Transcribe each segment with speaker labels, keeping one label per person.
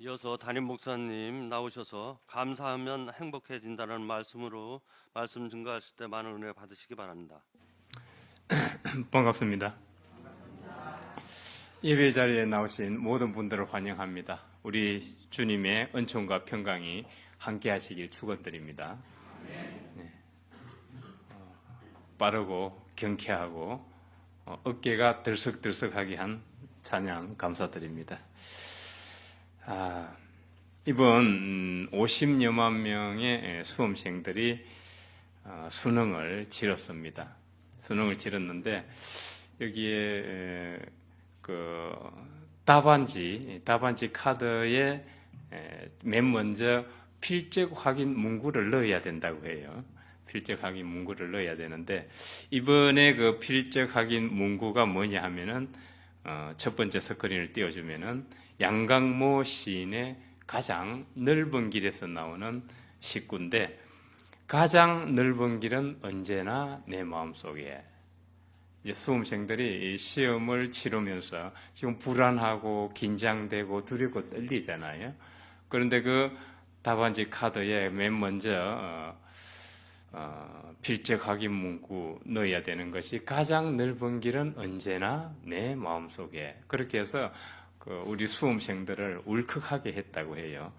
Speaker 1: 이어서 담임 목사님 나오셔서 감사하면 행복해진다는 말씀으로 말씀 증거하실 때 많은 은혜 받으시기 바랍니다.
Speaker 2: 반갑습니다. 예배 자리에 나오신 모든 분들을 환영합니다. 우리 주님의 은총과 평강이 함께 하시길 축원드립니다. 네. 빠르고 경쾌하고 어깨가 들썩들썩하게 한 찬양 감사드립니다. 이번 50여만 명의 수험생들이 수능을 치렀습니다. 수능을 치렀는데 여기에 그 답안지 카드에 맨 먼저 필적 확인 문구를 넣어야 된다고 해요. 필적 확인 문구를 넣어야 되는데 이번에 그 필적 확인 문구가 뭐냐 하면은 첫 번째 스크린을 띄워주면은 양강모 시인의 가장 넓은 길에서 나오는 시구인데 가장 넓은 길은 언제나 내 마음속에. 이제 수험생들이 시험을 치르면서 지금 불안하고 긴장되고 두렵고 떨리잖아요. 그런데 그 답안지 카드에 맨 먼저 필적 확인 문구 넣어야 되는 것이 가장 넓은 길은 언제나 내 마음속에. 그렇게 해서 우리 수험생들을 울컥하게 했다고 해요.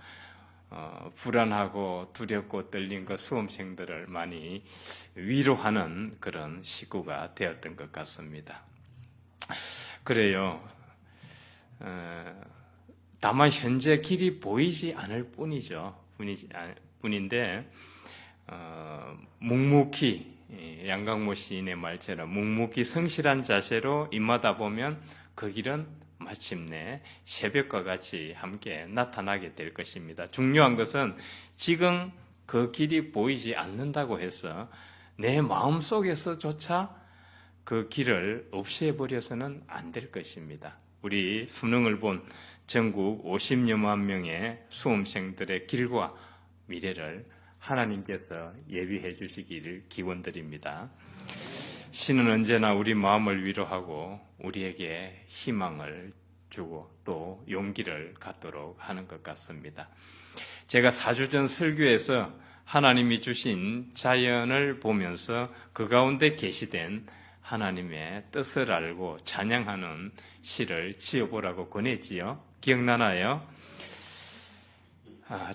Speaker 2: 불안하고 두렵고 떨린 그 수험생들을 많이 위로하는 그런 시구가 되었던 것 같습니다. 그래요. 다만 현재 길이 보이지 않을 뿐인데 묵묵히 양강모 시인의 말처럼 묵묵히 성실한 자세로 임하다 보면 그 길은 마침내 새벽과 같이 함께 나타나게 될 것입니다. 중요한 것은 지금 그 길이 보이지 않는다고 해서 내 마음속에서조차 그 길을 없애버려서는 안 될 것입니다. 우리 수능을 본 전국 50여만 명의 수험생들의 길과 미래를 하나님께서 예비해 주시기를 기원드립니다. 신은 언제나 우리 마음을 위로하고 우리에게 희망을 주고 또 용기를 갖도록 하는 것 같습니다. 제가 4주 전 설교에서 하나님이 주신 자연을 보면서 그 가운데 계시된 하나님의 뜻을 알고 찬양하는 시를 지어보라고 권했지요. 기억나나요?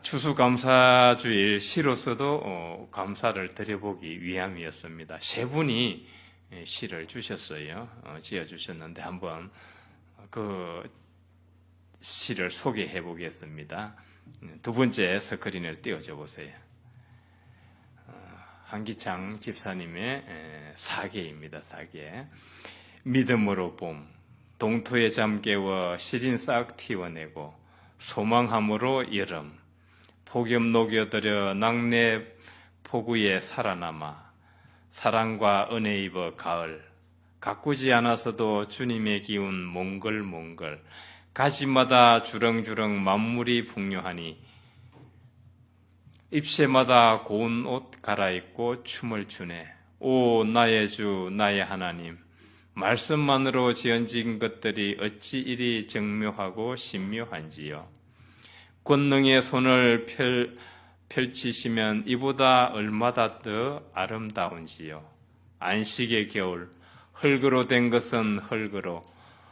Speaker 2: 추수감사주일 시로서도 감사를 드려보기 위함이었습니다. 세 분이 시를 주셨어요. 지어주셨는데 한번 그 시를 소개해 보겠습니다. 두 번째 스크린을 띄워줘 보세요. 한기창 집사님의 사계입니다. 사계. 믿음으로 봄, 동토에 잠 깨워 시린 싹 틔워내고 소망함으로 여름, 폭염 녹여들여 낙내 폭우에 살아남아 사랑과 은혜 입어 가을, 가꾸지 않아서도 주님의 기운 몽글몽글, 가지마다 주렁주렁 만물이 풍요하니 잎새마다 고운 옷 갈아입고 춤을 추네. 오 나의 주 나의 하나님, 말씀만으로 지어진 것들이 어찌 이리 정묘하고 신묘한지요. 권능의 손을 펼치시면 이보다 얼마나 더 아름다운지요. 안식의 겨울, 흙으로 된 것은 흙으로,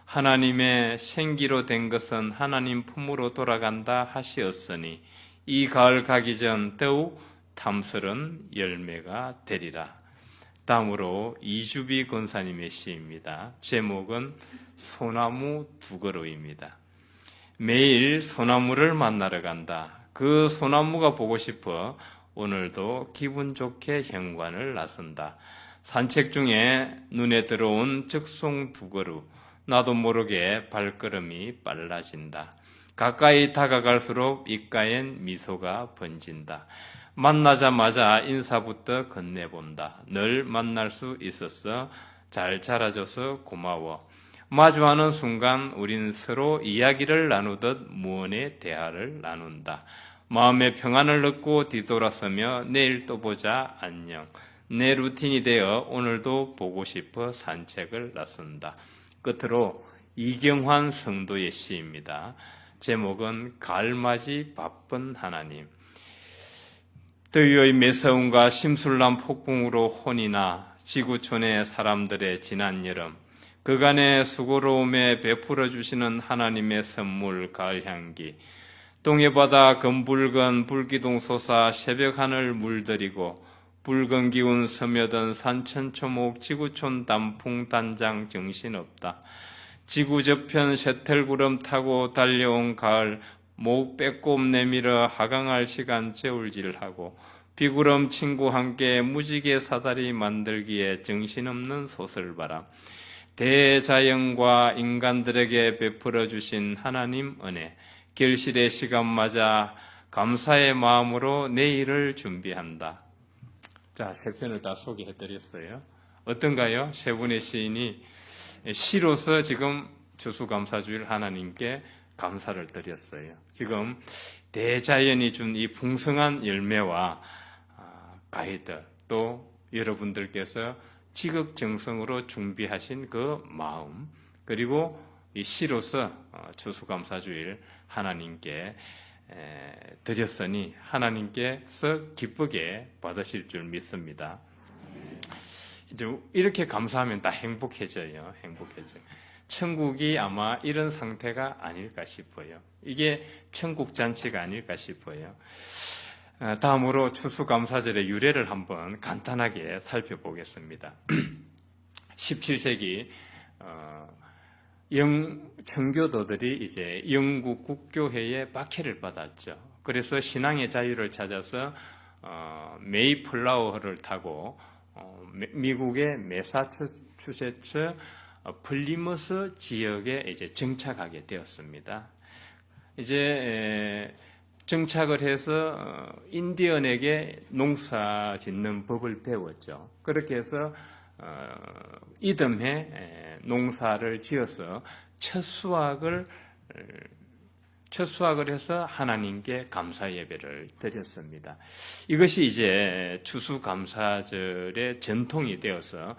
Speaker 2: 하나님의 생기로 된 것은 하나님 품으로 돌아간다 하시었으니 이 가을 가기 전 더욱 탐스런 열매가 되리라. 다음으로 이주비 권사님의 시입니다. 제목은 소나무 두 그루입니다. 매일 소나무를 만나러 간다. 그 소나무가 보고 싶어 오늘도 기분 좋게 현관을 나선다. 산책 중에 눈에 들어온 적송 두 그루, 나도 모르게 발걸음이 빨라진다. 가까이 다가갈수록 입가엔 미소가 번진다. 만나자마자 인사부터 건네본다. 널 만날 수 있었어. 잘 자라줘서 고마워. 마주하는 순간 우린 서로 이야기를 나누듯 무언의 대화를 나눈다. 마음의 평안을 얻고 뒤돌아서며 내일 또 보자 안녕. 내 루틴이 되어 오늘도 보고 싶어 산책을 나선다. 끝으로 이경환 성도의 시입니다. 제목은 가을맞이 바쁜 하나님. 더위의 매서움과 심술난 폭풍으로 혼이나 지구촌의 사람들의 지난 여름, 그간의 수고로움에 베풀어 주시는 하나님의 선물 가을향기, 동해 바다 검붉은 불기둥 솟아 새벽 하늘 물들이고 붉은 기운 스며든 산천초목 지구촌 단풍 단장 정신없다. 지구 저편 쇠틀구름 타고 달려온 가을, 목 빼꼼 내밀어 하강할 시간 재울질하고 비구름 친구 함께 무지개 사다리 만들기에 정신없는 소설바람, 대자연과 인간들에게 베풀어 주신 하나님 은혜, 결실의 시간 맞아 감사의 마음으로 내일을 준비한다. 자, 세 편을 다 소개해드렸어요. 어떤가요? 세 분의 시인이 시로서 지금 추수감사주일 하나님께 감사를 드렸어요. 지금 대자연이 준 이 풍성한 열매와 가이드, 또 여러분들께서 지극정성으로 준비하신 그 마음, 그리고 이 시로서 추수감사주일 하나님께 드렸으니 하나님께서 기쁘게 받으실 줄 믿습니다. 이제 이렇게 감사하면 다 행복해져요. 천국이 아마 이런 상태가 아닐까 싶어요. 이게 천국 잔치가 아닐까 싶어요. 다음으로 추수감사절의 유래를 한번 간단하게 살펴보겠습니다. 17세기 청교도들이 이제 영국 국교회에 박해를 받았죠. 그래서 신앙의 자유를 찾아서 메이플라워를 타고 미국의 매사추세츠 플리머스 지역에 이제 정착하게 되었습니다. 이제 정착을 해서 인디언에게 농사 짓는 법을 배웠죠. 그렇게 해서 이듬해 농사를 지어서 첫 수확을 해서 하나님께 감사 예배를 드렸습니다. 이것이 이제 추수감사절의 전통이 되어서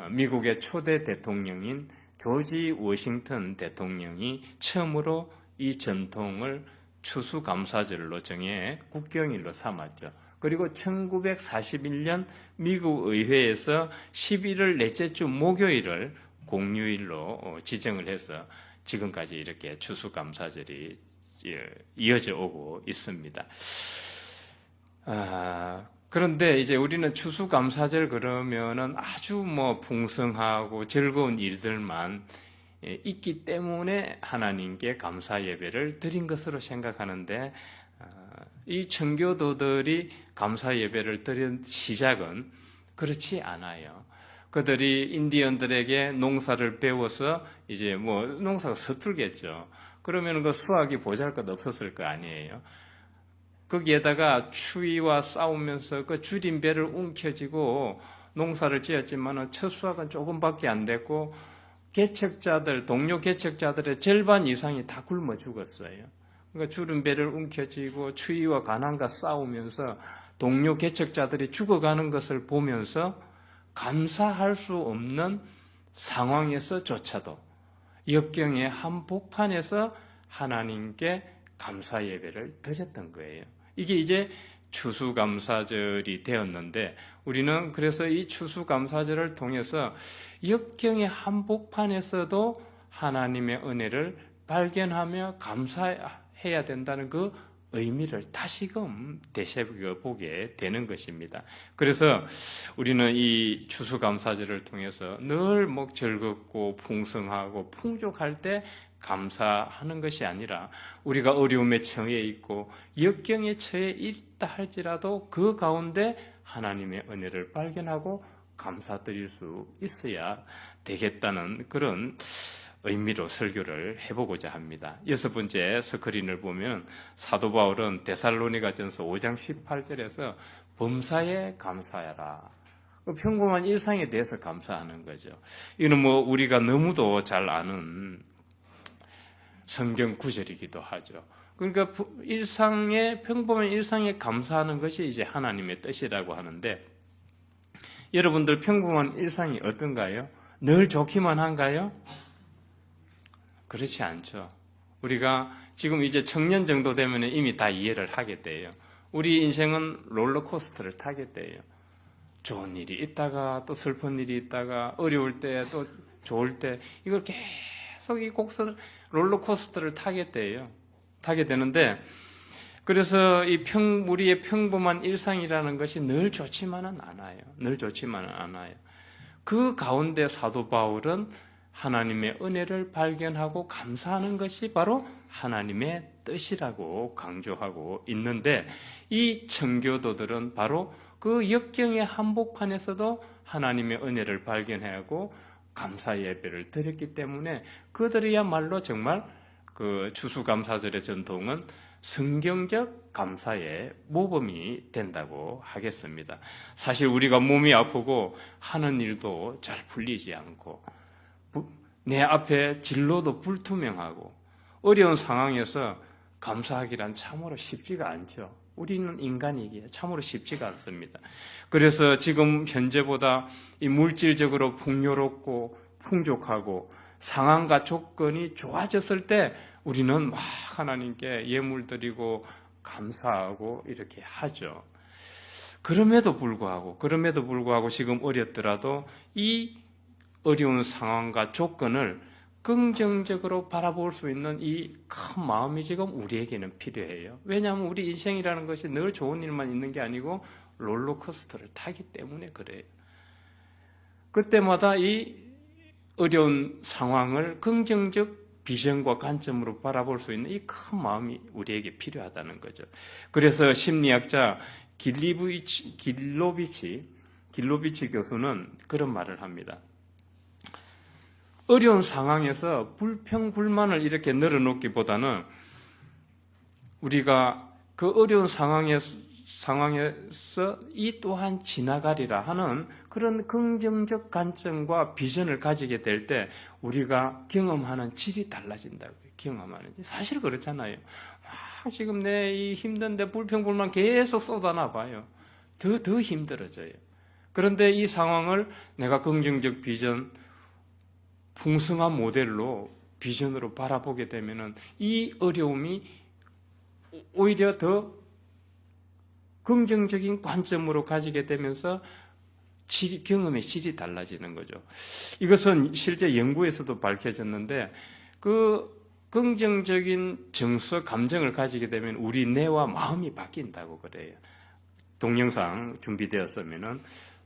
Speaker 2: 미국의 초대 대통령인 조지 워싱턴 대통령이 처음으로 이 전통을 추수감사절로 정해 국경일로 삼았죠. 그리고 1941년 미국 의회에서 11월 넷째 주 목요일을 공휴일로 지정을 해서 지금까지 이렇게 추수감사절이 이어져 오고 있습니다. 그런데 이제 우리는 추수감사절 그러면은 아주 풍성하고 즐거운 일들만 있기 때문에 하나님께 감사 예배를 드린 것으로 생각하는데, 이 청교도들이 감사 예배를 드린 시작은 그렇지 않아요. 그들이 인디언들에게 농사를 배워서 이제 농사가 서툴겠죠. 그러면 그 수확이 보잘것없었을 거 아니에요. 거기에다가 추위와 싸우면서 그 줄인 배를 움켜쥐고 농사를 지었지만 첫 수확은 조금밖에 안 됐고 동료 개척자들의 절반 이상이 다 굶어 죽었어요. 그러니까 줄인 배를 움켜쥐고 추위와 가난과 싸우면서 동료 개척자들이 죽어가는 것을 보면서 감사할 수 없는 상황에서조차도 역경의 한복판에서 하나님께 감사 예배를 드렸던 거예요. 이게 이제 추수감사절이 되었는데, 우리는 그래서 이 추수감사절을 통해서 역경의 한복판에서도 하나님의 은혜를 발견하며 감사해야 된다는 그 의미를 다시금 되새겨보게 되는 것입니다. 그래서 우리는 이 추수감사절을 통해서 늘 즐겁고 풍성하고 풍족할 때 감사하는 것이 아니라, 우리가 어려움에 처해 있고 역경에 처해 있다 할지라도 그 가운데 하나님의 은혜를 발견하고 감사드릴 수 있어야 되겠다는 그런 의미로 설교를 해보고자 합니다. 6번째 스크린을 보면 사도 바울은 데살로니가전서 5장 18절에서 범사에 감사하라, 평범한 일상에 대해서 감사하는 거죠. 이는 우리가 너무도 잘 아는 성경 구절이기도 하죠. 그러니까 평범한 일상에 감사하는 것이 이제 하나님의 뜻이라고 하는데, 여러분들 평범한 일상이 어떤가요? 늘 좋기만 한가요? 그렇지 않죠. 우리가 지금 이제 청년 정도 되면 이미 다 이해를 하게 돼요. 우리 인생은 롤러코스터를 타게 돼요. 좋은 일이 있다가 또 슬픈 일이 있다가 어려울 때 또 좋을 때 이걸 계속 이 곡선 롤러코스터를 타게 돼요. 타게 되는데 그래서 우리의 평범한 일상이라는 것이 늘 좋지만은 않아요. 늘 좋지만은 않아요. 그 가운데 사도 바울은 하나님의 은혜를 발견하고 감사하는 것이 바로 하나님의 뜻이라고 강조하고 있는데 이 청교도들은 바로 그 역경의 한복판에서도 하나님의 은혜를 발견하고 감사 예배를 드렸기 때문에 그들이야말로 정말 그 추수감사절의 전통은 성경적 감사의 모범이 된다고 하겠습니다. 사실 우리가 몸이 아프고 하는 일도 잘 풀리지 않고 내 앞에 진로도 불투명하고 어려운 상황에서 감사하기란 참으로 쉽지가 않죠. 우리는 인간이기에 참으로 쉽지가 않습니다. 그래서 지금 현재보다 이 물질적으로 풍요롭고 풍족하고 상황과 조건이 좋아졌을 때 우리는 막 하나님께 예물 드리고 감사하고 이렇게 하죠. 그럼에도 불구하고 지금 어렵더라도 이 어려운 상황과 조건을 긍정적으로 바라볼 수 있는 이 큰 마음이 지금 우리에게는 필요해요. 왜냐하면 우리 인생이라는 것이 늘 좋은 일만 있는 게 아니고 롤러코스터를 타기 때문에 그래요. 그때마다 이 어려운 상황을 긍정적 비전과 관점으로 바라볼 수 있는 이 큰 마음이 우리에게 필요하다는 거죠. 그래서 심리학자 길로비치 교수는 그런 말을 합니다. 어려운 상황에서 불평불만을 이렇게 늘어놓기보다는 우리가 그 어려운 상황에서 이 또한 지나가리라 하는 그런 긍정적 관점과 비전을 가지게 될 때 우리가 경험하는 질이 달라진다고요. 사실 그렇잖아요. 지금 내 이 힘든데 불평불만 계속 쏟아나 봐요. 더 힘들어져요. 그런데 이 상황을 내가 긍정적 비전, 풍성한 모델로 비전으로 바라보게 되면은 이 어려움이 오히려 더 긍정적인 관점으로 가지게 되면서 경험의 질이 달라지는 거죠. 이것은 실제 연구에서도 밝혀졌는데 그 긍정적인 정서, 감정을 가지게 되면 우리 뇌와 마음이 바뀐다고 그래요. 동영상 준비되었으면은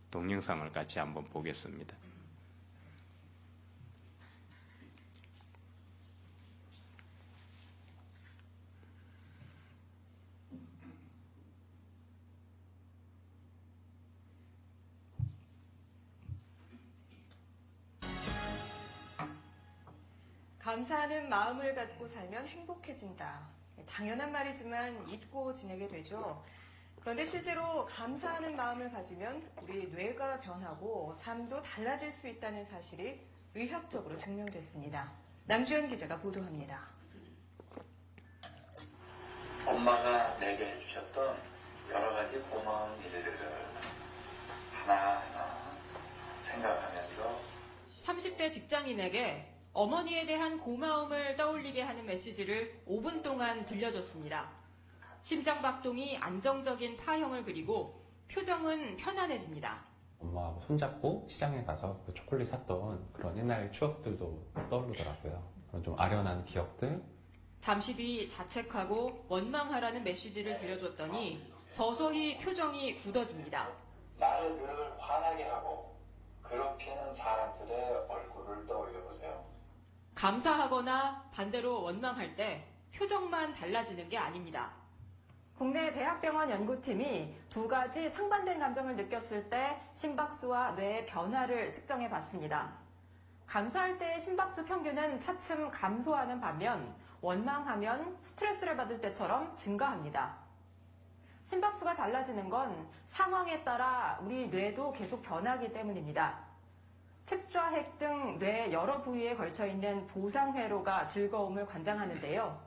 Speaker 2: 동영상을 같이 한번 보겠습니다.
Speaker 3: 감사하는 마음을 갖고 살면 행복해진다. 당연한 말이지만 잊고 지내게 되죠. 그런데 실제로 감사하는 마음을 가지면 우리 뇌가 변하고 삶도 달라질 수 있다는 사실이 의학적으로 증명됐습니다. 남주현 기자가 보도합니다.
Speaker 4: 엄마가 내게 해주셨던 여러 가지 고마운 일들을 하나하나 생각하면서
Speaker 3: 30대 직장인에게 어머니에 대한 고마움을 떠올리게 하는 메시지를 5분 동안 들려줬습니다. 심장박동이 안정적인 파형을 그리고 표정은 편안해집니다.
Speaker 5: 엄마하고 손잡고 시장에 가서 그 초콜릿 샀던 그런 옛날 추억들도 떠오르더라고요. 그런 좀 아련한 기억들.
Speaker 3: 잠시 뒤 자책하고 원망하라는 메시지를 들려줬더니 서서히 표정이 굳어집니다.
Speaker 4: 나를 늘 화나게 하고 괴롭히는 사람들의 얼굴을 떠올려보세요.
Speaker 3: 감사하거나 반대로 원망할 때 표정만 달라지는 게 아닙니다. 국내 대학병원 연구팀이 두 가지 상반된 감정을 느꼈을 때 심박수와 뇌의 변화를 측정해 봤습니다. 감사할 때의 심박수 평균은 차츰 감소하는 반면 원망하면 스트레스를 받을 때처럼 증가합니다. 심박수가 달라지는 건 상황에 따라 우리 뇌도 계속 변하기 때문입니다. 측좌핵 등 뇌 여러 부위에 걸쳐 있는 보상회로가 즐거움을 관장하는데요.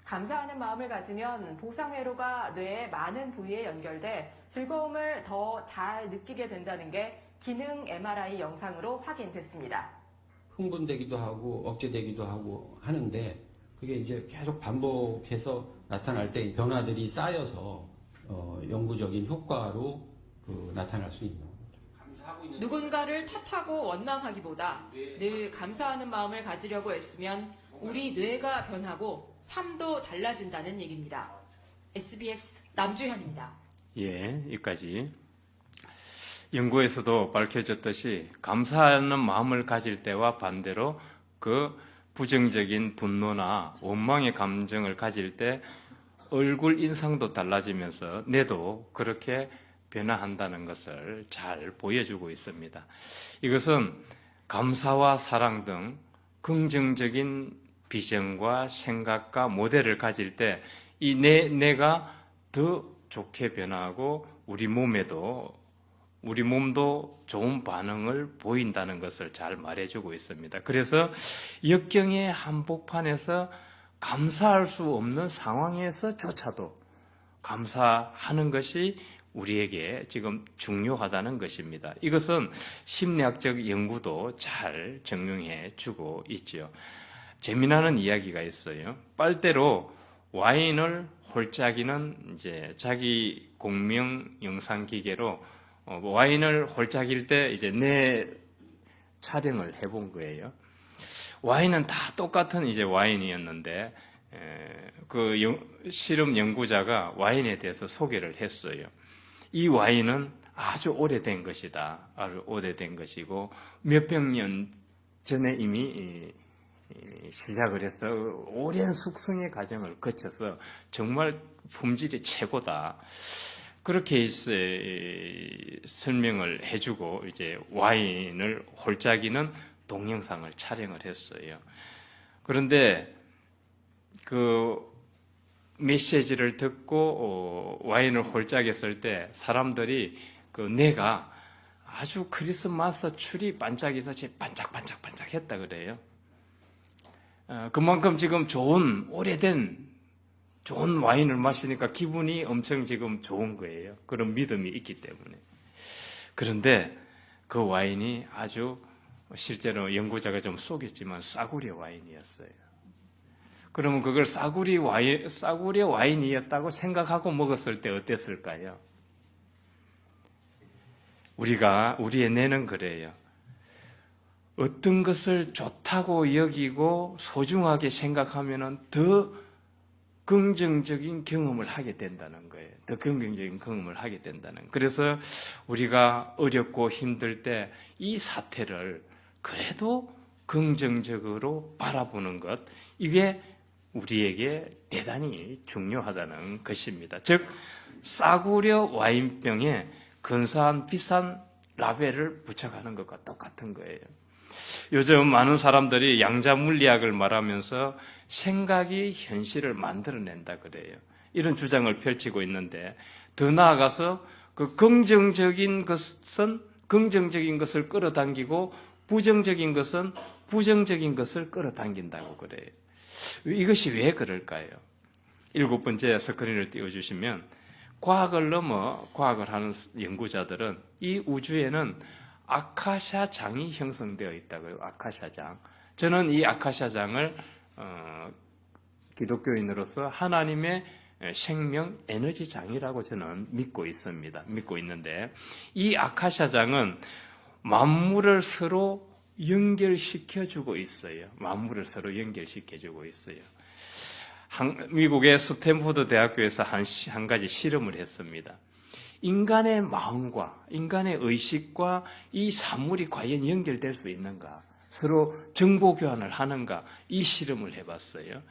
Speaker 3: 감사하는 마음을 가지면 보상회로가 뇌의 많은 부위에 연결돼 즐거움을 더 잘 느끼게 된다는 게 기능 MRI 영상으로 확인됐습니다.
Speaker 6: 흥분되기도 하고 억제되기도 하고 하는데 그게 이제 계속 반복해서 나타날 때 이 변화들이 쌓여서 영구적인 효과로 나타날 수 있는 거죠.
Speaker 3: 누군가를 탓하고 원망하기보다 늘 감사하는 마음을 가지려고 애쓰면 우리 뇌가 변하고 삶도 달라진다는 얘기입니다. SBS 남주현입니다.
Speaker 2: 예, 여기까지. 연구에서도 밝혀졌듯이 감사하는 마음을 가질 때와 반대로 그 부정적인 분노나 원망의 감정을 가질 때 얼굴 인상도 달라지면서 뇌도 그렇게 변화한다는 것을 잘 보여주고 있습니다. 이것은 감사와 사랑 등 긍정적인 비전과 생각과 모델을 가질 때 이 뇌가 더 좋게 변화하고 우리 몸도 좋은 반응을 보인다는 것을 잘 말해주고 있습니다. 그래서 역경의 한복판에서 감사할 수 없는 상황에서조차도 감사하는 것이 우리에게 지금 중요하다는 것입니다. 이것은 심리학적 연구도 잘 증명해 주고 있죠. 재미나는 이야기가 있어요. 빨대로 와인을 홀짝이는 이제 자기 공명 영상 기계로 와인을 홀짝일 때 이제 내 촬영을 해본 거예요. 와인은 다 똑같은 이제 와인이었는데 실험 연구자가 와인에 대해서 소개를 했어요. 이 와인은 아주 오래된 것이다. 아주 오래된 것이고 몇백 년 전에 이미 시작을 해서 오랜 숙성의 과정을 거쳐서 정말 품질이 최고다. 그렇게 설명을 해주고 이제 와인을 홀짝이는 동영상을 촬영을 했어요. 그런데 그 메시지를 듣고 와인을 홀짝였을 때 사람들이 그 뇌가 아주 크리스마스 추리 반짝이서 반짝반짝반짝 했다 그래요. 그만큼 지금 오래된 좋은 와인을 마시니까 기분이 엄청 지금 좋은 거예요. 그런 믿음이 있기 때문에. 그런데 그 와인이 아주 실제로 연구자가 좀 속였지만 싸구려 와인이었어요. 그러면 그걸 싸구려 와인이었다고 생각하고 먹었을 때 어땠을까요? 우리의 뇌는 그래요. 어떤 것을 좋다고 여기고 소중하게 생각하면은 더 긍정적인 경험을 하게 된다는 거예요. 더 긍정적인 경험을 하게 된다는. 그래서 우리가 어렵고 힘들 때 이 사태를 그래도 긍정적으로 바라보는 것, 이게 우리에게 대단히 중요하다는 것입니다. 즉, 싸구려 와인병에 근사한 비싼 라벨을 붙여가는 것과 똑같은 거예요. 요즘 많은 사람들이 양자 물리학을 말하면서 생각이 현실을 만들어낸다 그래요. 이런 주장을 펼치고 있는데 더 나아가서 그 긍정적인 것을 끌어당기고 부정적인 것은 부정적인 것을 끌어당긴다고 그래요. 이것이 왜 그럴까요? 7번째 스크린을 띄워주시면 과학을 넘어 과학을 하는 연구자들은 이 우주에는 아카샤 장이 형성되어 있다고요. 아카샤 장. 저는 이 아카샤 장을 기독교인으로서 하나님의 생명 에너지 장이라고 저는 믿고 있습니다. 믿고 있는데 이 아카샤 장은 만물을 서로 연결시켜주고 있어요. 만물을 서로 연결시켜주고 있어요. 미국의 스탠포드 대학교에서 한 가지 실험을 했습니다. 인간의 마음과 인간의 의식과 이 사물이 과연 연결될 수 있는가? 서로 정보 교환을 하는가? 이 실험을 해봤어요.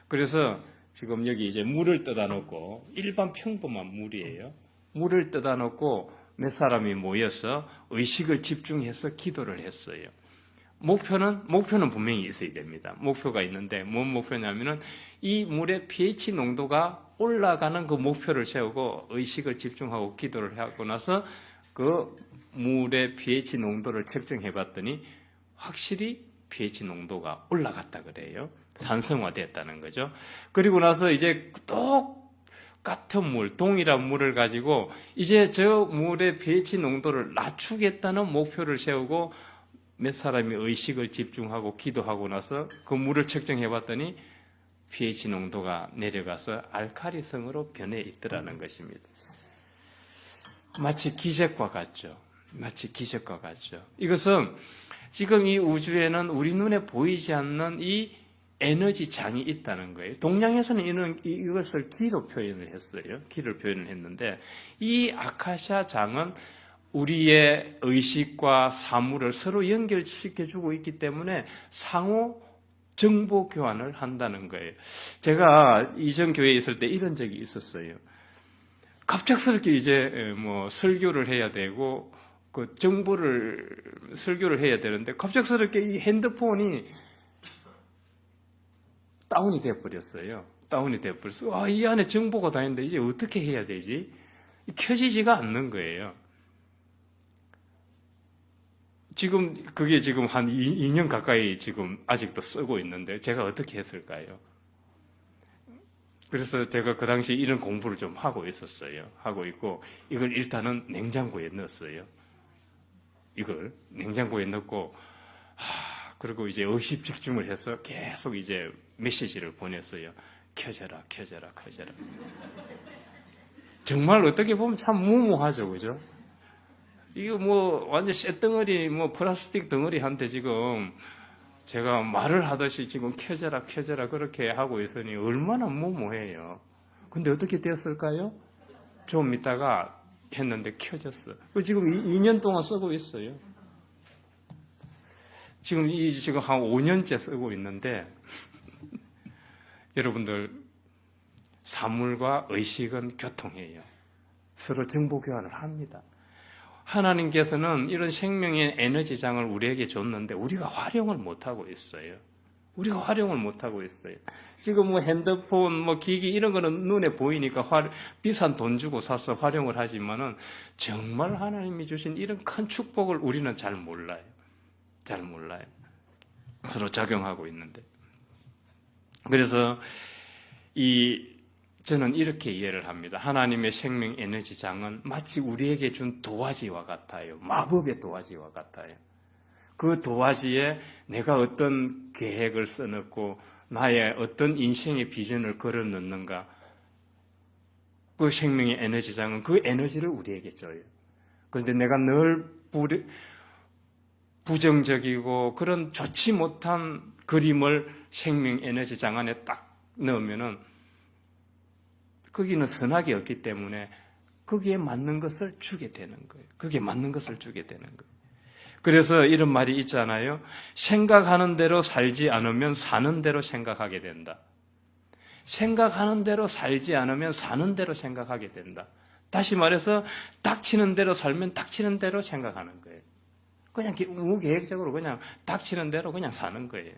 Speaker 2: 그래서 지금 여기 이제 물을 떠다 놓고 일반 평범한 물이에요. 물을 떠다 놓고 몇 사람이 모여서 의식을 집중해서 기도를 했어요. 목표는 분명히 있어야 됩니다. 목표가 있는데 뭔 목표냐면은 이 물의 pH 농도가 올라가는 그 목표를 세우고 의식을 집중하고 기도를 하고 나서 그 물의 pH 농도를 측정해 봤더니 확실히 pH 농도가 올라갔다 그래요. 산성화됐다는 거죠. 그리고 나서 이제 똑같은 물, 동일한 물을 가지고 이제 저 물의 pH 농도를 낮추겠다는 목표를 세우고 몇 사람이 의식을 집중하고 기도하고 나서 그 물을 측정해 봤더니 pH 농도가 내려가서 알칼리성으로 변해 있더라는 것입니다. 마치 기적과 같죠. 마치 기적과 같죠. 이것은 지금 이 우주에는 우리 눈에 보이지 않는 이 에너지 장이 있다는 거예요. 동양에서는 이것을 기로 표현을 했어요. 기를 표현을 했는데 이 아카시아 장은 우리의 의식과 사물을 서로 연결시켜주고 있기 때문에 상호 정보 교환을 한다는 거예요. 제가 이전 교회에 있을 때 이런 적이 있었어요. 갑작스럽게 이제 뭐 설교를 해야 되고 그 정보를 설교를 해야 되는데 갑작스럽게 이 핸드폰이 다운이 돼 버렸어요. 다운이 돼 버렸어. 이 안에 정보가 다 있는데 이제 어떻게 해야 되지? 켜지지가 않는 거예요. 지금 그게 지금 한 2년 가까이 지금 아직도 쓰고 있는데 제가 어떻게 했을까요? 그래서 제가 그 당시 이런 공부를 좀 하고 있었어요. 하고 있고 이걸 일단은 냉장고에 넣었어요. 이걸 냉장고에 넣고 그리고 이제 의식집중을 해서 계속 이제 메시지를 보냈어요. 켜져라, 켜져라, 켜져라. 정말 어떻게 보면 참 무모하죠, 그죠? 이거 뭐 완전 쇳덩어리, 뭐 플라스틱 덩어리한테 지금 제가 말을 하듯이 지금 켜져라, 켜져라 그렇게 하고 있으니 얼마나 무모해요. 근데 어떻게 되었을까요? 좀 있다가 켰는데 켜졌어. 지금 2년 동안 쓰고 있어요. 지금 한 5년째 쓰고 있는데 여러분들 사물과 의식은 교통해요. 서로 정보 교환을 합니다. 하나님께서는 이런 생명의 에너지장을 우리에게 줬는데 우리가 활용을 못하고 있어요. 우리가 활용을 못하고 있어요. 지금 뭐 핸드폰, 뭐 기기 이런 거는 눈에 보이니까 비싼 돈 주고 사서 활용을 하지만은 정말 하나님이 주신 이런 큰 축복을 우리는 잘 몰라요. 잘 몰라요. 서로 작용하고 있는데. 그래서 저는 이렇게 이해를 합니다. 하나님의 생명 에너지장은 마치 우리에게 준 도화지와 같아요. 마법의 도화지와 같아요. 그 도화지에 내가 어떤 계획을 써놓고 나의 어떤 인생의 비전을 걸어 넣는가. 그 생명의 에너지장은 그 에너지를 우리에게 줘요. 그런데 내가 늘 부정적이고 그런 좋지 못한 그림을 생명 에너지장 안에 딱 넣으면은 거기는 선악이 없기 때문에 거기에 맞는 것을 주게 되는 거예요. 거기에 맞는 것을 주게 되는 거예요. 그래서 이런 말이 있잖아요. 생각하는 대로 살지 않으면 사는 대로 생각하게 된다. 생각하는 대로 살지 않으면 사는 대로 생각하게 된다. 다시 말해서 닥치는 대로 살면 닥치는 대로 생각하는 거예요. 그냥 무계획적으로 그냥 닥치는 대로 그냥 사는 거예요.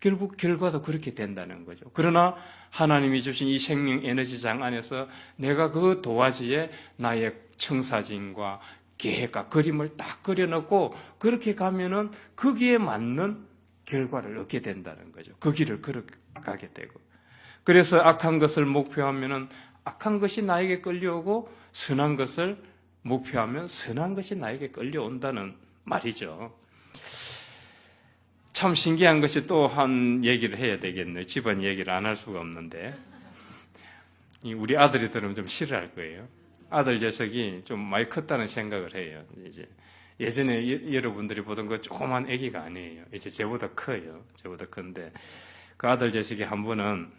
Speaker 2: 결국 결과도 그렇게 된다는 거죠. 그러나 하나님이 주신 이 생명 에너지장 안에서 내가 그 도화지에 나의 청사진과 계획과 그림을 딱 그려놓고 그렇게 가면은 거기에 맞는 결과를 얻게 된다는 거죠. 그 길을 걸어가게 되고. 그래서 악한 것을 목표하면은 악한 것이 나에게 끌려오고 선한 것을 목표하면 선한 것이 나에게 끌려온다는 말이죠. 참 신기한 것이 또 한 얘기를 해야 되겠네요. 집안 얘기를 안 할 수가 없는데 우리 아들이 들으면 좀 싫어할 거예요. 아들 녀석이 좀 많이 컸다는 생각을 해요. 이제 예전에 여러분들이 보던 그 조그만 아기가 아니에요. 이제 저보다 커요. 저보다 큰데 그 아들 녀석이 한 번은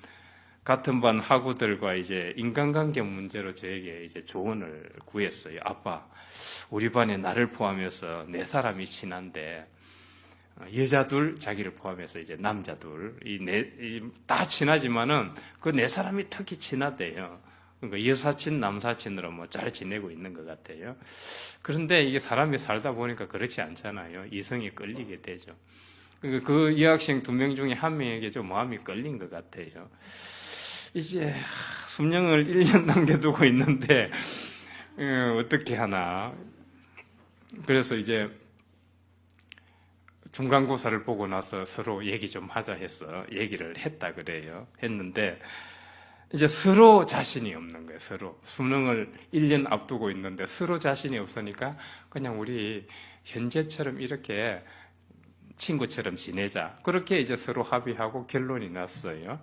Speaker 2: 같은 반 학우들과 이제 인간관계 문제로 저에게 이제 조언을 구했어요. 아빠, 우리 반에 나를 포함해서 4사람이 친한데 여자 둘, 자기를 포함해서 이제 남자 둘, 다 친하지만은 그 4사람이 특히 친하대요. 그러니까 여사친, 남사친으로 뭐 잘 지내고 있는 것 같아요. 그런데 이게 사람이 살다 보니까 그렇지 않잖아요. 이성이 끌리게 되죠. 그러니까 그 여학생 2명 중에 1명에게 좀 마음이 끌린 것 같아요. 이제 수명을 1년 남겨두고 있는데 어떻게 하나. 그래서 이제 중간고사를 보고 나서 서로 얘기 좀 하자 해서 얘기를 했다 그래요. 했는데 이제 서로 자신이 없는 거예요. 서로 수능을 1년 앞두고 있는데 서로 자신이 없으니까 그냥 우리 현재처럼 이렇게 친구처럼 지내자. 그렇게 이제 서로 합의하고 결론이 났어요.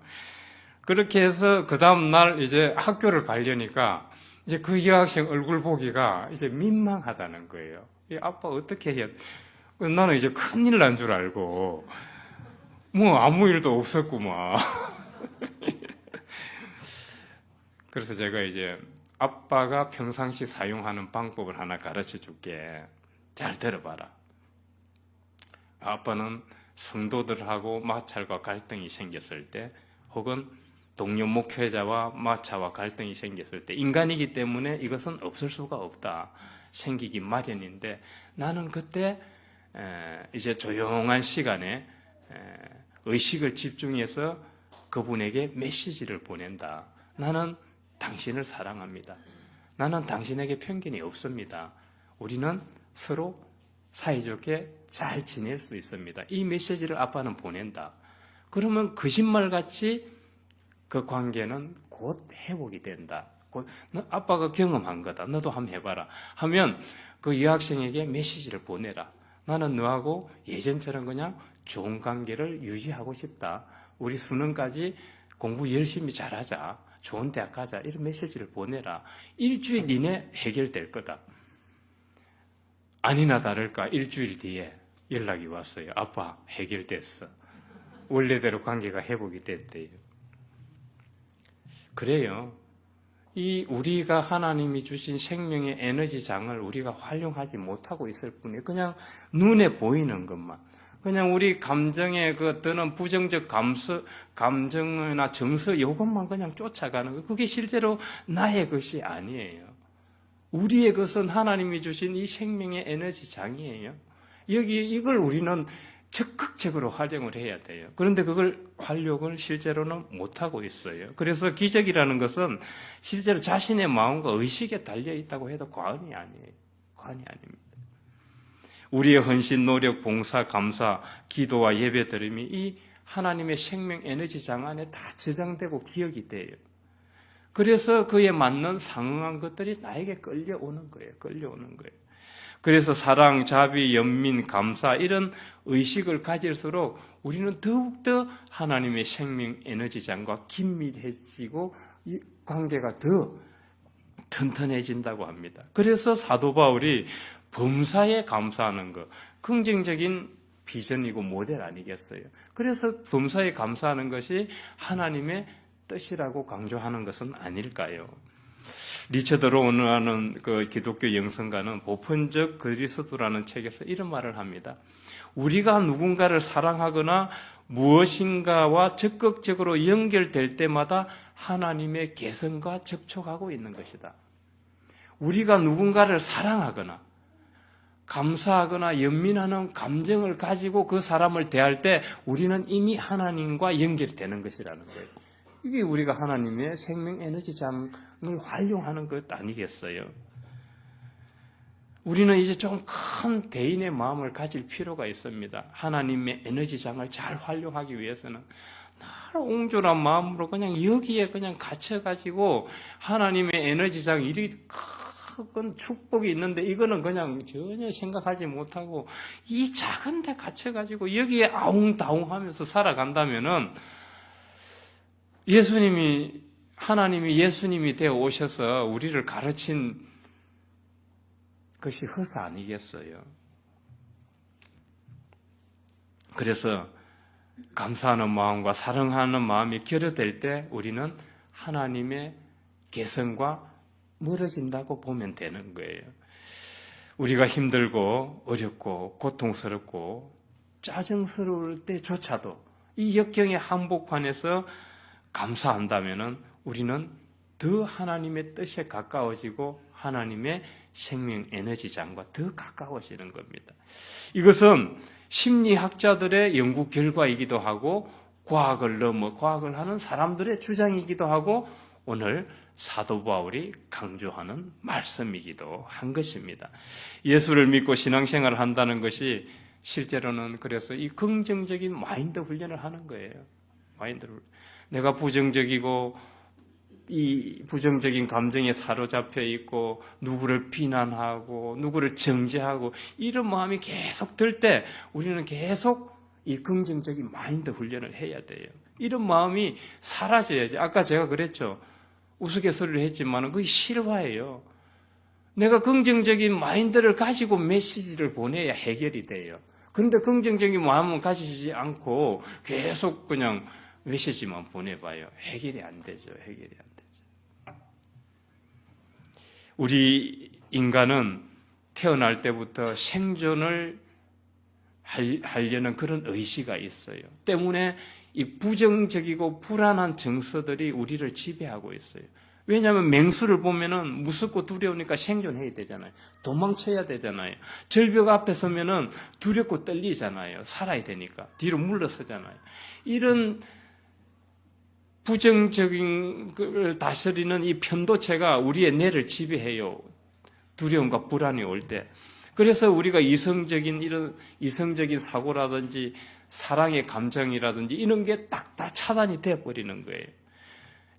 Speaker 2: 그렇게 해서 그 다음날 이제 학교를 가려니까 이제 그 여학생 얼굴 보기가 이제 민망하다는 거예요. 이 아빠 어떻게 해야, 나는 이제 큰일 난 줄 알고, 뭐 아무 일도 없었구만. 그래서 제가 이제 아빠가 평상시 사용하는 방법을 하나 가르쳐 줄게. 잘 들어봐라. 아빠는 성도들하고 마찰과 갈등이 생겼을 때, 혹은 동료 목회자와 마차와 갈등이 생겼을 때, 인간이기 때문에 이것은 없을 수가 없다. 생기기 마련인데, 나는 그때 이제 조용한 시간에 의식을 집중해서 그분에게 메시지를 보낸다. 나는 당신을 사랑합니다. 나는 당신에게 편견이 없습니다. 우리는 서로 사이좋게 잘 지낼 수 있습니다. 이 메시지를 아빠는 보낸다. 그러면 거짓말같이 그 관계는 곧 회복이 된다. 아빠가 경험한 거다. 너도 한번 해봐라. 하면 그 여학생에게 메시지를 보내라. 나는 너하고 예전처럼 그냥 좋은 관계를 유지하고 싶다. 우리 수능까지 공부 열심히 잘하자. 좋은 대학 가자. 이런 메시지를 보내라. 일주일 이내 해결될 거다. 아니나 다를까 일주일 뒤에 연락이 왔어요. 아빠 해결됐어. 원래대로 관계가 회복이 됐대요. 그래요. 이 우리가 하나님이 주신 생명의 에너지장을 우리가 활용하지 못하고 있을 뿐이에요. 그냥 눈에 보이는 것만. 그냥 우리 감정에 그 드는 부정적 감정이나 정서 이것만 그냥 쫓아가는 거. 그게 실제로 나의 것이 아니에요. 우리의 것은 하나님이 주신 이 생명의 에너지장이에요. 이걸 우리는 적극적으로 활용을 해야 돼요. 그런데 그걸 활용을 실제로는 못하고 있어요. 그래서 기적이라는 것은 실제로 자신의 마음과 의식에 달려있다고 해도 과언이 아니에요. 과언이 아닙니다. 우리의 헌신, 노력, 봉사, 감사, 기도와 예배 드림이 이 하나님의 생명 에너지장 안에 다 저장되고 기억이 돼요. 그래서 그에 맞는 상응한 것들이 나에게 끌려오는 거예요. 끌려오는 거예요. 그래서 사랑, 자비, 연민, 감사 이런 의식을 가질수록 우리는 더욱더 하나님의 생명 에너지장과 긴밀해지고 이 관계가 더 튼튼해진다고 합니다. 그래서 사도 바울이 범사에 감사하는 것, 긍정적인 비전이고 모델 아니겠어요? 그래서 범사에 감사하는 것이 하나님의 뜻이라고 강조하는 것은 아닐까요? 리처드 로우라는 그 기독교 영성가는 보편적 그리스도라는 책에서 이런 말을 합니다. 우리가 누군가를 사랑하거나 무엇인가와 적극적으로 연결될 때마다 하나님의 개성과 접촉하고 있는 것이다. 우리가 누군가를 사랑하거나 감사하거나 연민하는 감정을 가지고 그 사람을 대할 때 우리는 이미 하나님과 연결되는 것이라는 거예요. 이게 우리가 하나님의 생명 에너지장을 활용하는 것 아니겠어요? 우리는 이제 좀 큰 대인의 마음을 가질 필요가 있습니다. 하나님의 에너지장을 잘 활용하기 위해서는 날 옹졸한 마음으로 그냥 여기에 그냥 갇혀가지고 하나님의 에너지장 이리 큰 축복이 있는데 이거는 그냥 전혀 생각하지 못하고 이 작은 데 갇혀가지고 여기에 아웅다웅 하면서 살아간다면은 하나님이 예수님이 되어 오셔서 우리를 가르친 것이 허사 아니겠어요? 그래서 감사하는 마음과 사랑하는 마음이 결여될 때 우리는 하나님의 개성과 멀어진다고 보면 되는 거예요. 우리가 힘들고 어렵고 고통스럽고 짜증스러울 때조차도 이 역경의 한복판에서 감사한다면 우리는 더 하나님의 뜻에 가까워지고 하나님의 생명 에너지장과 더 가까워지는 겁니다. 이것은 심리학자들의 연구 결과이기도 하고 과학을 넘어 과학을 하는 사람들의 주장이기도 하고 오늘 사도 바울이 강조하는 말씀이기도 한 것입니다. 예수를 믿고 신앙생활을 한다는 것이 실제로는 그래서 이 긍정적인 마인드 훈련을 하는 거예요. 내가 부정적이고 이 부정적인 감정에 사로잡혀 있고 누구를 비난하고 누구를 정죄하고 이런 마음이 계속 들 때 우리는 계속 이 긍정적인 마인드 훈련을 해야 돼요. 이런 마음이 사라져야지. 아까 제가 그랬죠. 우스갯소리를 했지만 그게 실화예요. 내가 긍정적인 마인드를 가지고 메시지를 보내야 해결이 돼요. 그런데 긍정적인 마음을 가지지 않고 계속 그냥 메시지만 보내봐요. 해결이 안 되죠. 해결이 안 되죠. 우리 인간은 태어날 때부터 생존을 하려는 그런 의지가 있어요. 때문에 이 부정적이고 불안한 정서들이 우리를 지배하고 있어요. 왜냐하면 맹수를 보면은 무섭고 두려우니까 생존해야 되잖아요. 도망쳐야 되잖아요. 절벽 앞에 서면은 두렵고 떨리잖아요. 살아야 되니까. 뒤로 물러서잖아요. 이런 부정적인 걸 다스리는 이 편도체가 우리의 뇌를 지배해요. 두려움과 불안이 올 때. 그래서 우리가 이런 이성적인 사고라든지 사랑의 감정이라든지 이런 게 딱 다 차단이 되어버리는 거예요.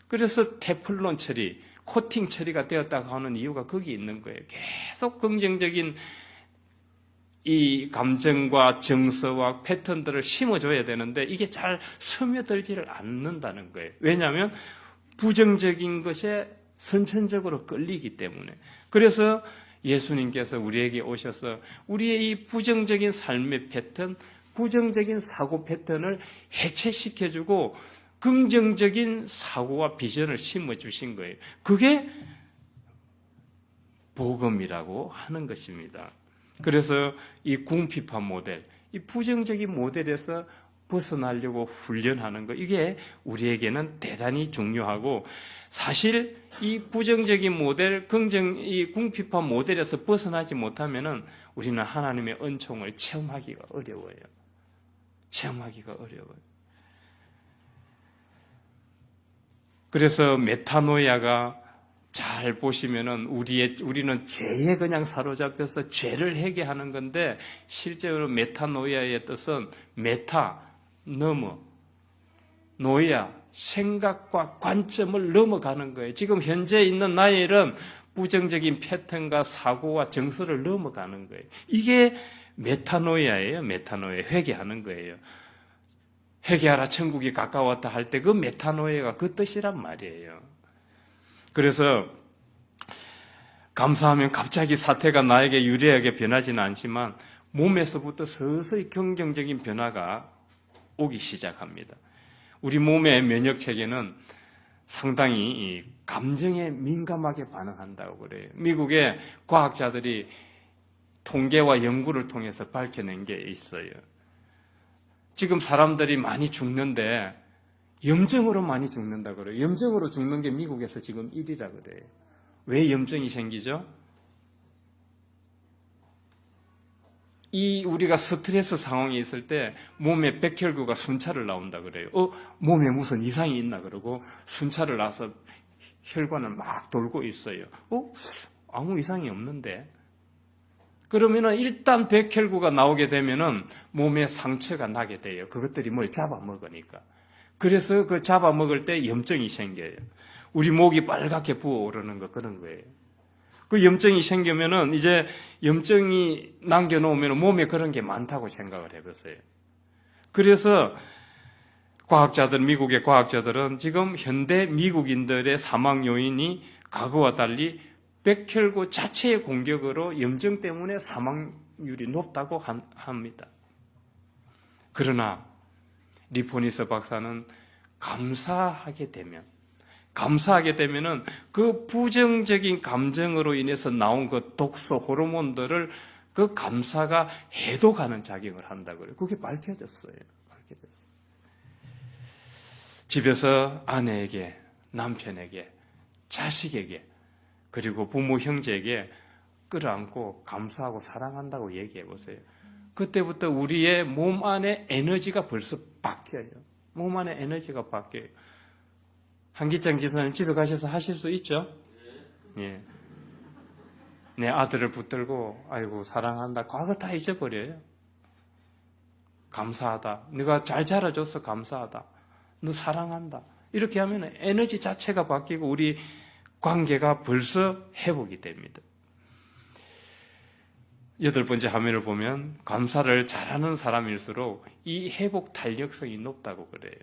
Speaker 2: 그래서 테플론 처리, 코팅 처리가 되었다고 하는 이유가 거기 있는 거예요. 계속 긍정적인 이 감정과 정서와 패턴들을 심어줘야 되는데 이게 잘 스며들지를 않는다는 거예요. 왜냐하면 부정적인 것에 선천적으로 끌리기 때문에. 그래서 예수님께서 우리에게 오셔서 우리의 이 부정적인 삶의 패턴, 부정적인 사고 패턴을 해체시켜주고 긍정적인 사고와 비전을 심어주신 거예요. 그게 복음이라고 하는 것입니다. 그래서 이 궁핍한 모델, 이 부정적인 모델에서 벗어나려고 훈련하는 거, 이게 우리에게는 대단히 중요하고, 사실 이 부정적인 모델, 이 궁핍한 모델에서 벗어나지 못하면은 우리는 하나님의 은총을 체험하기가 어려워요. 체험하기가 어려워요. 그래서 메타노이아가 잘 보시면은 우리는 죄에 그냥 사로잡혀서 죄를 회개하는 건데 실제로 메타노이아의 뜻은 메타, 넘어, 노이아, 생각과 관점을 넘어가는 거예요. 지금 현재 있는 나의 부정적인 패턴과 사고와 정서를 넘어가는 거예요. 이게 메타노이아예요. 메타노이아, 회개하는 거예요. 회개하라 천국이 가까웠다 할 때 그 메타노이아가 그 뜻이란 말이에요. 그래서 감사하면 갑자기 사태가 나에게 유리하게 변하지는 않지만 몸에서부터 서서히 긍정적인 변화가 오기 시작합니다. 우리 몸의 면역체계는 상당히 이 감정에 민감하게 반응한다고 그래요. 미국의 과학자들이 통계와 연구를 통해서 밝혀낸 게 있어요. 지금 사람들이 많이 죽는데 염증으로 많이 죽는다 그래요. 염증으로 죽는 게 미국에서 지금 1위라 그래요. 왜 염증이 생기죠? 우리가 스트레스 상황이 있을 때 몸에 백혈구가 순찰을 나온다 그래요. 몸에 무슨 이상이 있나 그러고 순찰을 나서 혈관을 막 돌고 있어요. 아무 이상이 없는데. 그러면은 일단 백혈구가 나오게 되면은 몸에 상처가 나게 돼요. 그것들이 뭘 잡아먹으니까. 그래서 그 잡아먹을 때 염증이 생겨요. 우리 목이 빨갛게 부어오르는 거 그런 거예요. 그 염증이 생기면은 이제 염증이 남겨놓으면 몸에 그런 게 많다고 생각을 해보세요. 그래서 미국의 과학자들은 지금 현대 미국인들의 사망 요인이 과거와 달리 백혈구 자체의 공격으로 염증 때문에 사망률이 높다고 합니다. 그러나 리포니스 박사는 감사하게 되면은 그 부정적인 감정으로 인해서 나온 그 독소 호르몬들을 그 감사가 해독하는 작용을 한다고 그래요. 그게 밝혀졌어요. 집에서 아내에게, 남편에게, 자식에게, 그리고 부모 형제에게 끌어안고 감사하고 사랑한다고 얘기해 보세요. 그때부터 우리의 몸 안에 에너지가 벌써 바뀌어요. 몸 안에 에너지가 바뀌어요. 한기장 지사님 집에 가셔서 하실 수 있죠? 예. 내 아들을 붙들고 아이고 사랑한다. 과거 다 잊어버려요. 감사하다. 네가 잘 자라줘서 감사하다. 너 사랑한다. 이렇게 하면 에너지 자체가 바뀌고 우리 관계가 벌써 회복이 됩니다. 8번째 화면을 보면 감사를 잘하는 사람일수록 이 회복 탄력성이 높다고 그래요.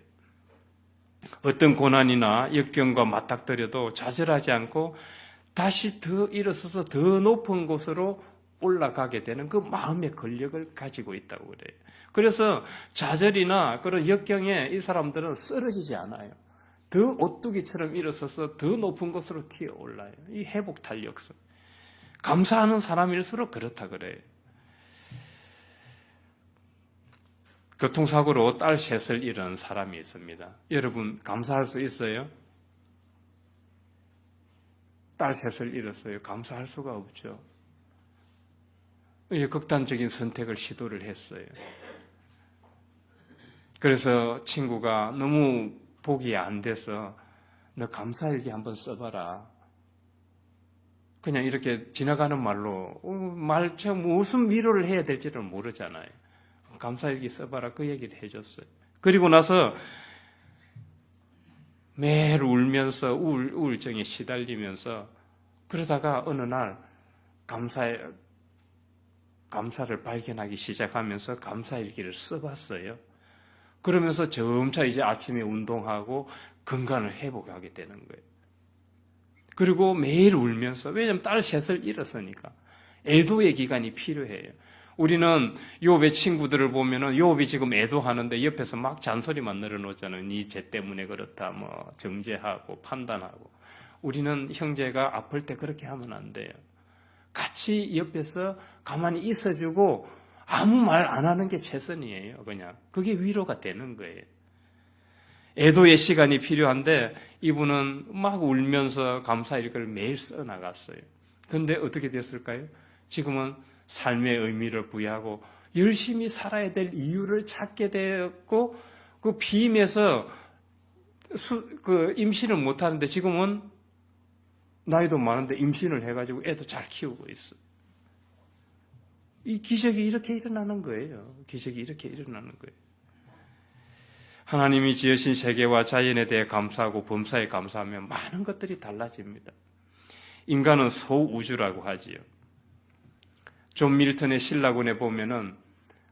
Speaker 2: 어떤 고난이나 역경과 맞닥뜨려도 좌절하지 않고 다시 더 일어서서 더 높은 곳으로 올라가게 되는 그 마음의 권력을 가지고 있다고 그래요. 그래서 좌절이나 그런 역경에 이 사람들은 쓰러지지 않아요. 더 오뚜기처럼 일어서서 더 높은 곳으로 튀어 올라요. 이 회복 탄력성. 감사하는 사람일수록 그렇다 그래요. 교통사고로 딸 셋을 잃은 사람이 있습니다. 여러분 감사할 수 있어요? 딸 셋을 잃었어요. 감사할 수가 없죠. 극단적인 선택을 시도를 했어요. 그래서 친구가 너무 복이 안 돼서 너 감사일기 한번 써봐라. 그냥 이렇게 지나가는 말로 무슨 위로를 해야 될지를 모르잖아요. 감사일기 써봐라 그 얘기를 해줬어요. 그리고 나서 매일 울면서 우울증에 시달리면서 그러다가 어느 날 감사를 발견하기 시작하면서 감사일기를 써봤어요. 그러면서 점차 이제 아침에 운동하고 건강을 회복하게 되는 거예요. 그리고 매일 울면서, 왜냐하면 딸 셋을 잃었으니까 애도의 기간이 필요해요. 우리는 욥의 친구들을 보면은 욥이 지금 애도하는데 옆에서 막 잔소리만 늘어놓잖아요. 니 죄 때문에 그렇다, 뭐 정죄하고 판단하고. 우리는 형제가 아플 때 그렇게 하면 안 돼요. 같이 옆에서 가만히 있어주고 아무 말 안 하는 게 최선이에요. 그냥 그게 위로가 되는 거예요. 애도의 시간이 필요한데 이분은 막 울면서 감사일기를 매일 써나갔어요. 그런데 어떻게 됐을까요? 지금은 삶의 의미를 부여하고 열심히 살아야 될 이유를 찾게 되었고 그 빔에서 임신을 못하는데 지금은 나이도 많은데 임신을 해가지고 애도 잘 키우고 있어요. 이 기적이 이렇게 일어나는 거예요. 기적이 이렇게 일어나는 거예요. 하나님이 지으신 세계와 자연에 대해 감사하고 범사에 감사하면 많은 것들이 달라집니다. 인간은 소우주라고 하지요. 존 밀턴의 신라군에 보면은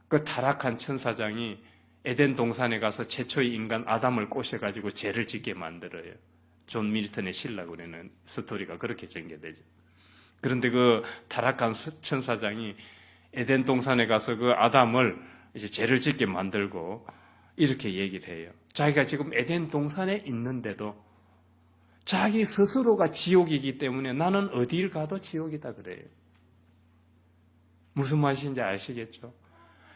Speaker 2: 그 타락한 천사장이 에덴 동산에 가서 최초의 인간 아담을 꼬셔가지고 죄를 짓게 만들어요. 존 밀턴의 신라군에는 스토리가 그렇게 전개되죠. 그런데 그 타락한 천사장이 에덴 동산에 가서 그 아담을 이제 죄를 짓게 만들고 이렇게 얘기를 해요. 자기가 지금 에덴 동산에 있는데도 자기 스스로가 지옥이기 때문에 나는 어딜 가도 지옥이다 그래요. 무슨 말인지 아시겠죠?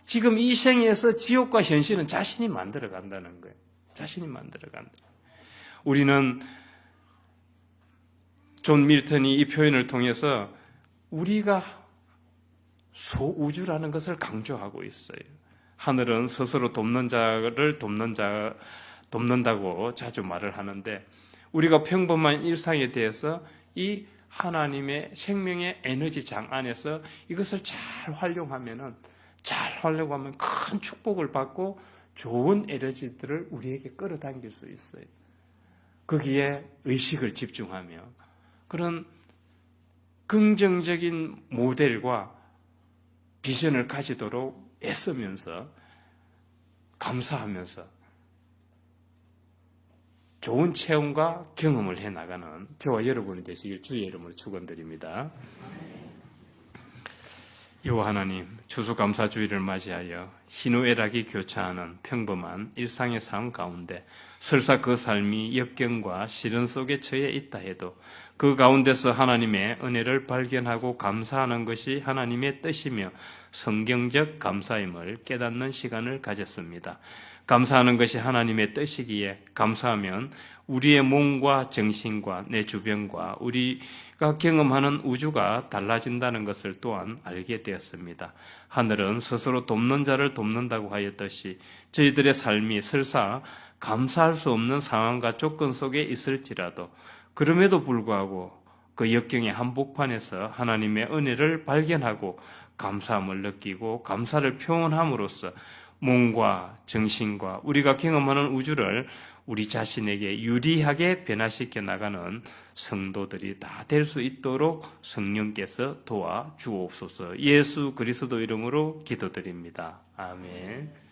Speaker 2: 지금 이 생에서 지옥과 현실은 자신이 만들어 간다는 거예요. 자신이 만들어 간다. 우리는 존 밀턴이 이 표현을 통해서 우리가 소우주라는 것을 강조하고 있어요. 하늘은 스스로 돕는 자를 돕는다고 자주 말을 하는데 우리가 평범한 일상에 대해서 이 하나님의 생명의 에너지장 안에서 이것을 잘 활용하면 큰 축복을 받고 좋은 에너지들을 우리에게 끌어당길 수 있어요. 거기에 의식을 집중하며 그런 긍정적인 모델과 비전을 가지도록 애쓰면서 감사하면서 좋은 체험과 경험을 해나가는 저와 여러분이 되시길 주의 이름으로 축원드립니다. 여호와 하나님, 추수감사주의를 맞이하여 희노애락이 교차하는 평범한 일상의 삶 가운데 설사 그 삶이 역경과 시련 속에 처해 있다 해도 그 가운데서 하나님의 은혜를 발견하고 감사하는 것이 하나님의 뜻이며 성경적 감사임을 깨닫는 시간을 가졌습니다. 감사하는 것이 하나님의 뜻이기에 감사하면 우리의 몸과 정신과 내 주변과 우리가 경험하는 우주가 달라진다는 것을 또한 알게 되었습니다. 하늘은 스스로 돕는 자를 돕는다고 하였듯이 저희들의 삶이 설사 감사할 수 없는 상황과 조건 속에 있을지라도 그럼에도 불구하고 그 역경의 한복판에서 하나님의 은혜를 발견하고 감사함을 느끼고 감사를 표현함으로써 몸과 정신과 우리가 경험하는 우주를 우리 자신에게 유리하게 변화시켜 나가는 성도들이 다 될 수 있도록 성령께서 도와주옵소서. 예수 그리스도 이름으로 기도드립니다. 아멘.